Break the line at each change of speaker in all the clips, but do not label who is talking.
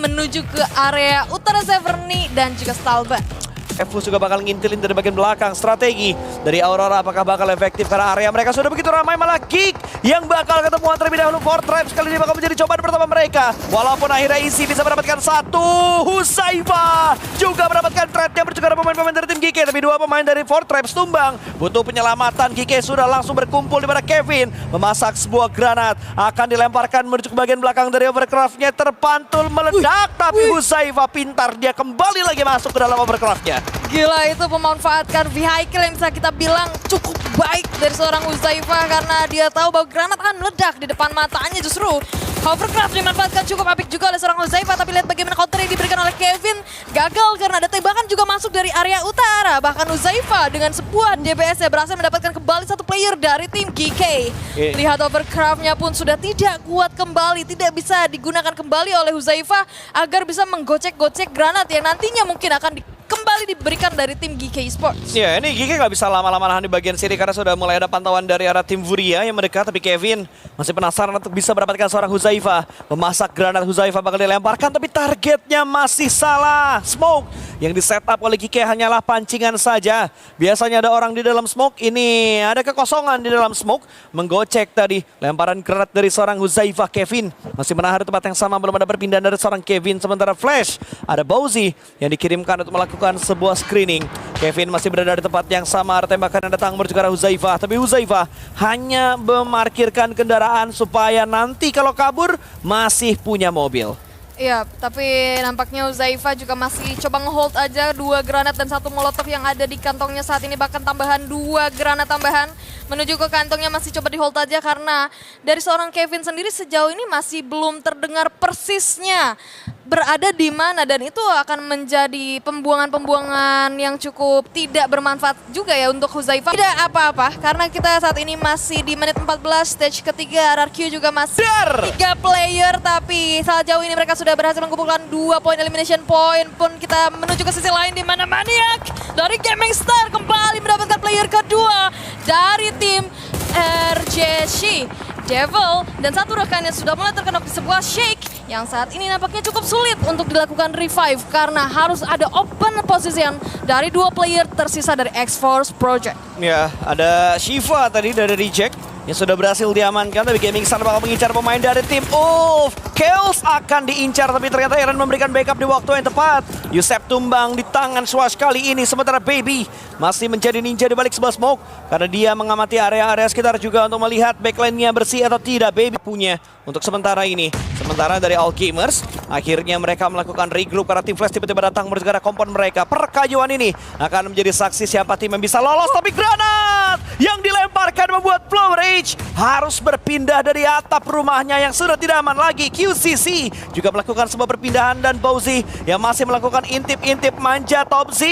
menuju ke area utara Severny dan juga Stalban.
Evus juga bakal ngintilin dari bagian belakang. Strategi dari Aurora apakah bakal efektif karena area mereka sudah begitu ramai, malah Geek yang bakal ketemuan terlebih dahulu. Four Tribes kali ini bakal menjadi cobaan pertama mereka. Walaupun akhirnya Easy bisa mendapatkan satu. Huzaifa juga mendapatkan trade yang berjuga pemain-pemain dari tim GK. Tapi dua pemain dari Four Tribes tumbang. Butuh penyelamatan. GK sudah langsung berkumpul di mana Kevin memasak sebuah granat. Akan dilemparkan menuju ke bagian belakang dari Overcraft-nya. Terpantul meledak. Tapi Huzaifa pintar. Dia kembali lagi masuk ke dalam Overcraft-nya.
Gila, itu memanfaatkan vehicle yang bisa kita bilang cukup baik dari seorang Huzaifa karena dia tahu bahwa granat akan meledak di depan matanya. Justru Hovercraft dimanfaatkan cukup apik juga oleh seorang Huzaifa, tapi lihat bagaimana counter yang diberikan oleh Kevin gagal karena ada tembakan juga masuk dari area utara. Bahkan Huzaifa dengan sebuah DPS ya berhasil mendapatkan kembali satu player dari tim GK. Lihat Hovercraft-nya pun sudah tidak kuat kembali, tidak bisa digunakan kembali oleh Huzaifa agar bisa menggocek-gocek granat yang nantinya mungkin akan kembali diberikan dari tim GK Esports.
Ya, ini GK nggak bisa lama-lama nahan di bagian sini karena sudah mulai ada pantauan dari arah tim Furia yang mendekat. Tapi Kevin masih penasaran untuk bisa mendapatkan seorang Huzaifa. Memasak granat Huzaifa bakal dilemparkan tapi targetnya masih salah. Smoke yang di setup oleh GK hanyalah pancingan saja. Biasanya ada orang di dalam smoke, ini ada kekosongan di dalam smoke. Menggocek tadi lemparan granat dari seorang Huzaifa. Kevin masih menahan di tempat yang sama, belum ada perpindahan dari seorang Kevin. Sementara Flash, ada Bowsy yang dikirimkan untuk melakukan sebuah screening. Kevin masih berada di tempat yang sama, ada tembakan yang datang menuju ke arah Huzaifa. Tapi Huzaifa hanya memarkirkan kendaraan supaya nanti kalau kabur masih punya mobil.
Iya, tapi nampaknya Huzaifa juga masih coba ngehold aja 2 granat dan 1 molotov yang ada di kantongnya saat ini. Bahkan tambahan 2 granat tambahan menuju ke kantongnya masih coba di hold aja karena dari seorang Kevin sendiri sejauh ini masih belum terdengar persisnya berada di mana, dan itu akan menjadi pembuangan-pembuangan yang cukup tidak bermanfaat juga ya untuk Huzaifa. Tidak apa-apa karena kita saat ini masih di menit 14 stage ketiga. RRQ juga masih 3 player, tapi sejauh ini mereka sudah berhasil mengumpulkan 2 poin elimination point. Pun kita menuju ke sisi lain di mana Maniac dari Gaming Star kembali mendapatkan player kedua dari tim RJC. Devil dan satu rekannya sudah mulai terkenok di sebuah shake yang saat ini nampaknya cukup sulit untuk dilakukan revive karena harus ada open position dari 2 player tersisa dari X-Force Project.
Ya, ada Shiva tadi dari Reject yang sudah berhasil diamankan, tapi Gaming Star bakal mengincar pemain dari tim Ulf. Chaos akan diincar, tapi ternyata Eren memberikan backup di waktu yang tepat. Yusef tumbang di tangan Swash kali ini, sementara Baby masih menjadi ninja di balik sebuah smoke karena dia mengamati area-area sekitar juga untuk melihat backline-nya bersih atau tidak. Baby punya untuk sementara ini. Sementara dari Alchemers, akhirnya mereka melakukan regroup karena tim Flash tiba-tiba datang menuju ke kompon mereka. Perkayuan ini akan menjadi saksi siapa tim yang bisa lolos, tapi granat yang dilemparkan membuat Flower Age harus berpindah dari atap rumahnya yang sudah tidak aman lagi. QCC juga melakukan sebuah perpindahan dan Bowsy yang masih melakukan intip-intip manja Top Z.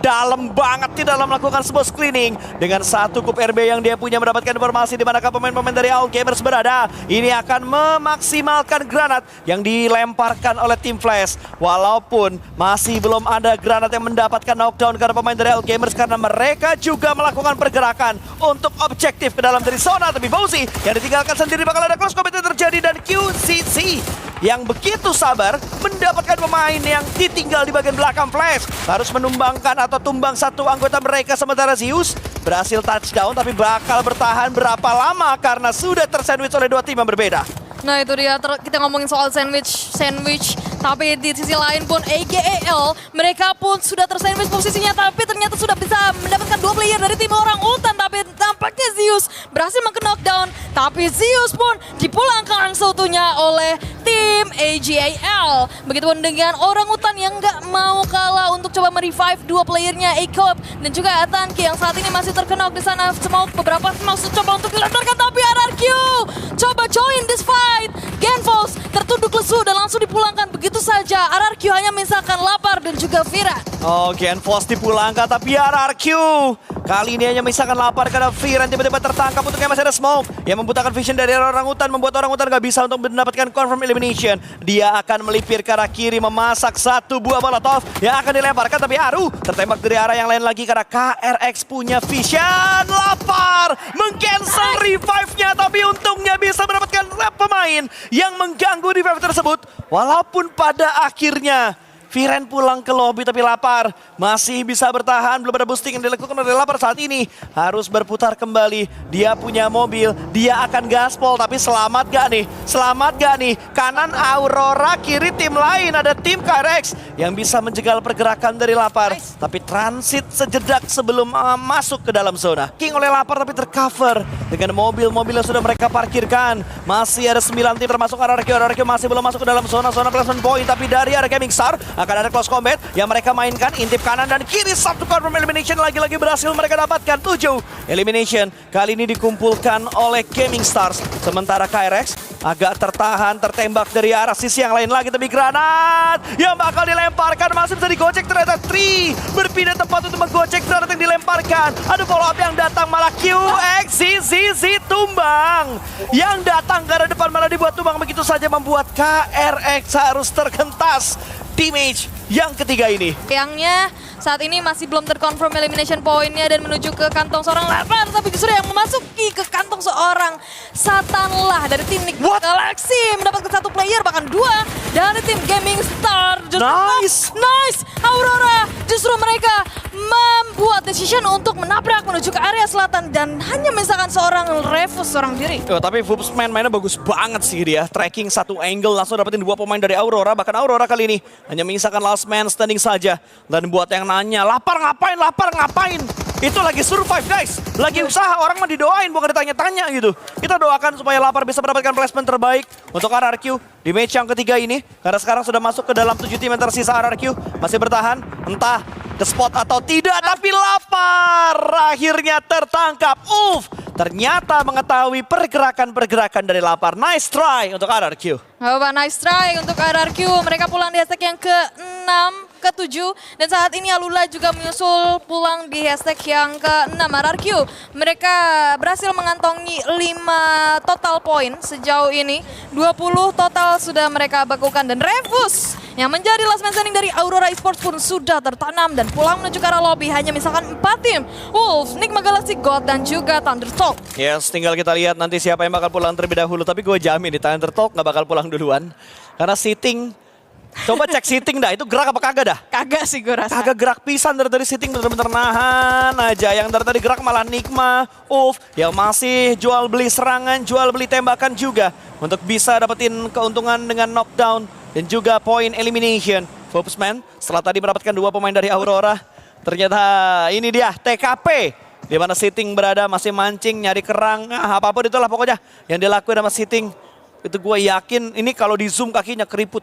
Dalam banget di dalam melakukan sebuah screening dengan 1 kup RB yang dia punya, mendapatkan informasi di manakah pemain-pemain dari Alchemers berada. Ini akan memaksimalkan granat yang dilemparkan oleh tim Flash. Walaupun masih belum ada granat yang mendapatkan knockdown karena pemain dari Alchemers karena mereka juga melakukan pergerakan untuk objektif ke dalam dari zona. Tapi Bowsy yang ditinggalkan sendiri, bakal ada close combat yang terjadi dan QCC yang begitu sabar mendapatkan pemain yang ditinggal di bagian belakang Flash. Harus menumbangkan atau tumbang 1 anggota mereka, sementara Zeus berhasil touchdown tapi bakal bertahan berapa lama karena sudah tersandwich oleh 2 tim yang berbeda.
Nah itu dia, kita ngomongin soal sandwich, tapi di sisi lain pun AGAL mereka pun sudah tersandwich posisinya, tapi ternyata sudah bisa mendapatkan 2 player dari tim orang utan. Tapi tampaknya Zeus berhasil meng-knockdown, tapi Zeus pun dipulangkan seutuhnya oleh tim AGAL. Begitupun dengan orang utan yang nggak mau kalah untuk coba merevive 2 playernya, Akop dan juga Atanki yang saat ini masih terkenok di sana. Smoke, beberapa smoke coba untuk dilantarkan, tapi RRQ coba join this fight. Genfos tertunduk lesu dan langsung dipulangkan begitu saja. RRQ hanya menyisakan Lapar dan juga Vira.
Oh, Genfos dipulangkan tapi RRQ kali ini hanya menyisakan Lapar karena Vira tiba-tiba tertangkap. Untuknya masih ada Smoke yang membutakan vision dari orang utan, membuat orang utan gak bisa untuk mendapatkan confirm elimination. Dia akan melipir ke arah kiri, memasak 1 buah molotov yang akan dilemparkan, tapi Aru tertembak dari arah yang lain lagi karena KRX punya vision. Lapar Lapar meng-cancel revive-nya, tapi untungnya bisa mendapatkan pemain yang mengganggu revive tersebut. Walaupun pada akhirnya Viren pulang ke lobby, tapi Lapar masih bisa bertahan. Belum ada boosting yang dilakukan oleh Lapar saat ini. Harus berputar kembali. Dia punya mobil, dia akan gaspol. Tapi selamat gak nih? Selamat gak nih? Kanan Aurora, kiri tim lain. Ada tim Kyrex yang bisa menjegal pergerakan dari Lapar. Tapi transit sejedak sebelum masuk ke dalam zona. King oleh Lapar tapi tercover dengan mobil-mobil yang sudah mereka parkirkan. Masih ada 9 tim termasuk RRQ. RRQ masih belum masuk ke dalam zona placement point. Tapi dari RRQ Gaming Star akan ada close combat yang mereka mainkan. Intip kanan dan kiri, satu confirm elimination lagi-lagi berhasil mereka dapatkan. 7 elimination kali ini dikumpulkan oleh Gaming Stars. Sementara Kyrex agak tertahan, tertembak dari arah sisi yang lain lagi. Tapi granat yang bakal dilemparkan masih bisa digocek. Ternyata Tri berpindah tempat untuk menggocek granat yang dilemparkan. Ada follow up yang datang, malah QXZZ tumbang. Yang datang ke arah depan malah dibuat tumbang begitu saja, membuat KRX harus tergentas. Teammate yang ketiga ini.
Sayangnya saat ini masih belum terkonfirm elimination point-nya dan menuju ke kantong seorang Lapar, tapi justru yang memasuki ke kantong seorang Satanlah dari tim Nick Galaxy mendapatkan satu player, bahkan dua dari tim Gaming Star.
Nice.
Aurora justru mereka membuat decision untuk menabrak menuju ke area selatan dan hanya menyisakan seorang Revus seorang diri.
Tapi Vupsman mainnya bagus banget sih dia. Tracking satu angle langsung dapetin dua pemain dari Aurora. Bahkan Aurora kali ini hanya menyisakan last man standing saja. Dan buat yang nanya, Lapar ngapain? Itu lagi survive guys. Lagi usaha, orang mah didoain bukan ditanya-tanya gitu. Kita doakan supaya Lapar bisa mendapatkan placement terbaik untuk RRQ di match yang ketiga ini. Karena sekarang sudah masuk ke dalam 7 tim yang tersisa. RRQ masih bertahan, entah ke spot atau tidak, tapi Lapar akhirnya tertangkap. Ternyata mengetahui pergerakan-pergerakan dari Lapar. Nice try untuk RRQ.
Nice try untuk RRQ. Mereka pulang di hashtag yang ke-6, ke-7. Dan saat ini Alula juga menyusul pulang di hashtag yang ke-6. RRQ, mereka berhasil mengantongi 5 total poin sejauh ini. 20 total sudah mereka bakukan. Dan Revus yang menjadi last man standing dari Aurora Esports pun sudah tertanam dan pulang menuju ke arah lobby. Hanya misalkan 4 tim. Wolves, Nigma Galaxy, God, dan juga Thundertalk.
Yes, tinggal kita lihat nanti siapa yang bakal pulang terlebih dahulu. Tapi gue jamin di Thundertalk nggak bakal pulang duluan. Karena sitting, coba cek sitting dah, itu gerak apa kagak dah?
Kagak sih gue rasa.
Kagak gerak pisan dari tadi, sitting bener-bener nahan aja. Yang dari tadi gerak malah Nigma, yang masih jual beli serangan, jual beli tembakan juga. Untuk bisa dapetin keuntungan dengan knockdown dan juga point elimination. Vupsman setelah tadi mendapatkan 2 pemain dari Aurora. Ternyata ini dia TKP. Di mana Sitting berada, masih mancing, nyari kerang, apapun itulah pokoknya yang dilakuin sama Sitting. Itu gue yakin ini kalau di zoom kakinya keriput.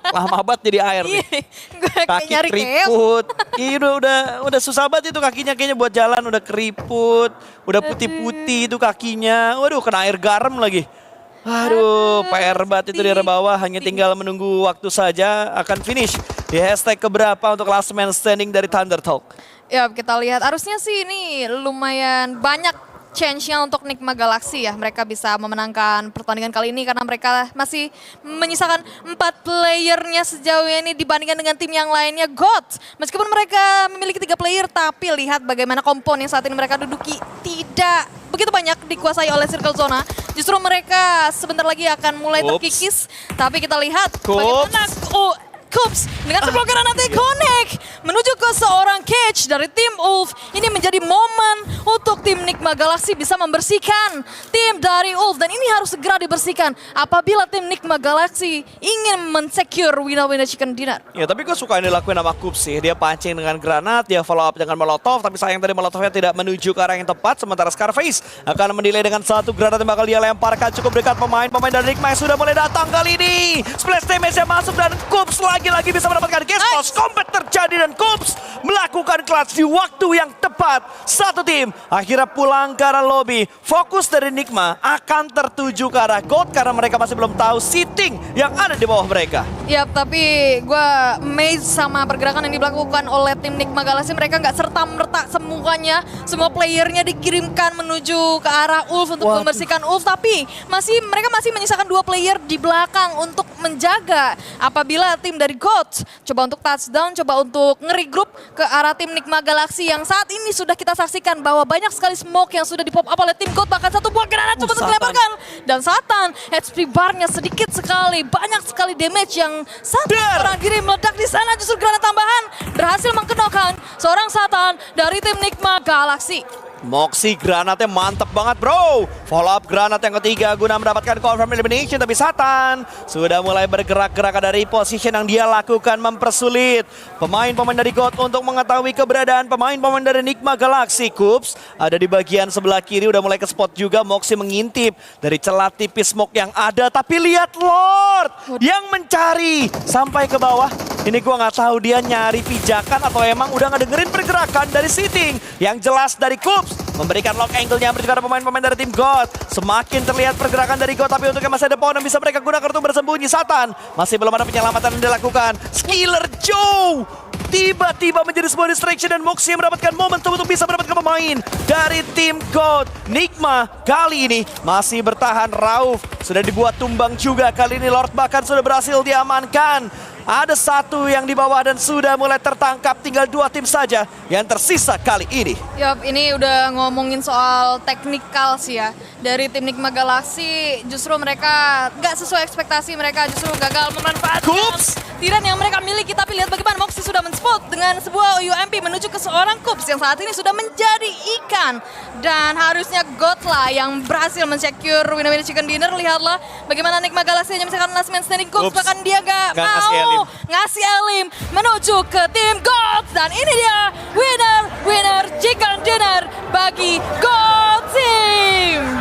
Lama banget jadi air nih. Kaki keriput. Iya udah susah banget itu kakinya, kayaknya buat jalan udah keriput, udah putih-putih itu kakinya. Waduh, kena air garam lagi. Aduh, PR banget itu dari bawah. Hanya tinggal menunggu waktu saja akan finish di hashtag keberapa untuk last man standing dari Thundertalk.
Ya, kita lihat harusnya sih ini lumayan banyak chance-nya untuk Nigma Galaxy ya. Mereka bisa memenangkan pertandingan kali ini karena mereka masih menyisakan 4 playernya sejauh ini dibandingkan dengan tim yang lainnya. God, meskipun mereka memiliki 3 player, tapi lihat bagaimana kompon yang saat ini mereka duduki tidak begitu banyak dikuasai oleh Circle Zona. Justru mereka sebentar lagi akan mulai terkikis. Tapi kita lihat bagaimana Coops dengan sebuah granat connect menuju ke seorang catch dari tim Wolf. Ini menjadi momen untuk tim Nigma Galaxy bisa membersihkan tim dari Wolf. Dan ini harus segera dibersihkan apabila tim Nigma Galaxy ingin men-secure winner chicken dinner.
Ya, tapi gue suka yang dilakuin sama Coops sih. Dia pancing dengan granat, dia follow up dengan molotov. Tapi sayang tadi molotovnya tidak menuju ke arah yang tepat. Sementara Scarface akan mendelay dengan 1 granat yang bakal dia lemparkan cukup dekat pemain-pemain dari Nigma yang sudah mulai datang kali ini. Splash damage yang masuk dan Coops lagi bisa mendapatkan gas. Combat terjadi dan Coops melakukan clutch di waktu yang tepat. 1 tim akhirnya pulang ke arah lobby. Fokus dari Nigma akan tertuju ke arah Gold karena mereka masih belum tahu Sitting yang ada di bawah mereka.
Ya, tapi gue amazed sama pergerakan yang dilakukan oleh tim Nigma Galaxy. Mereka nggak serta-merta semuanya, semua playernya dikirimkan menuju ke arah Wolf untuk membersihkan Wolf. Tapi mereka masih menyisakan 2 player di belakang untuk menjaga apabila tim dari dari GOAT. Coba untuk touchdown, coba untuk nge-regroup ke arah tim Nigma Galaxy yang saat ini sudah kita saksikan bahwa banyak sekali smoke yang sudah di-pop up oleh tim GOAT. Bahkan satu buah granat coba untuk dilemparkan. Dan Satan, HP bar-nya sedikit sekali, banyak sekali damage yang satu orang diri meledak di sana. Justru granat tambahan berhasil mengkenokan seorang Satan dari tim Nigma Galaxy.
Moxie granatnya mantep banget bro. Follow up granat yang ketiga guna mendapatkan confirm elimination. Tapi Satan sudah mulai bergerak-gerak dari position yang dia lakukan, mempersulit pemain-pemain dari GOAT untuk mengetahui keberadaan pemain-pemain dari Nigma Galaxy. Kups ada di bagian sebelah kiri, udah mulai ke spot juga. Moxie mengintip dari celah tipis smoke yang ada. Tapi lihat Lord yang mencari sampai ke bawah. Ini gua nggak tahu dia nyari pijakan atau emang udah ngedengerin pergerakan dari Sitting. Yang jelas dari Kups memberikan lock angle-nya juga ada pemain-pemain dari tim GOAT. Semakin terlihat pergerakan dari GOAT, tapi untuk yang masih ada pohon yang bisa mereka gunakan untuk bersembunyi. Satan masih belum ada penyelamatan yang dilakukan. Skiller Joe tiba-tiba menjadi sebuah distraction dan Moxie mendapatkan momentum untuk bisa mendapatkan pemain dari tim GOAT. Nigma kali ini masih bertahan. Rauf sudah dibuat tumbang juga. Kali ini Lord bahkan sudah berhasil diamankan. Ada satu yang di bawah dan sudah mulai tertangkap. Tinggal 2 tim saja yang tersisa kali ini.
Yup, ini udah ngomongin soal teknikal sih ya. Dari tim Nigma Galaxy justru mereka gak sesuai ekspektasi. Mereka justru gagal memanfaatkan
Kups
tiran yang mereka miliki. Tapi lihat bagaimana Moxie sudah men-spot dengan sebuah UMP menuju ke seorang Kups yang saat ini sudah menjadi ikan. Dan harusnya GOAT lah yang berhasil men-secure winner chicken dinner. Lihatlah bagaimana Nigma Galaxy hanya misalkan last man standing. Kups bahkan dia gak mau ngasih elim menuju ke tim GOAT. Dan ini dia winner chicken dinner bagi GOAT Team.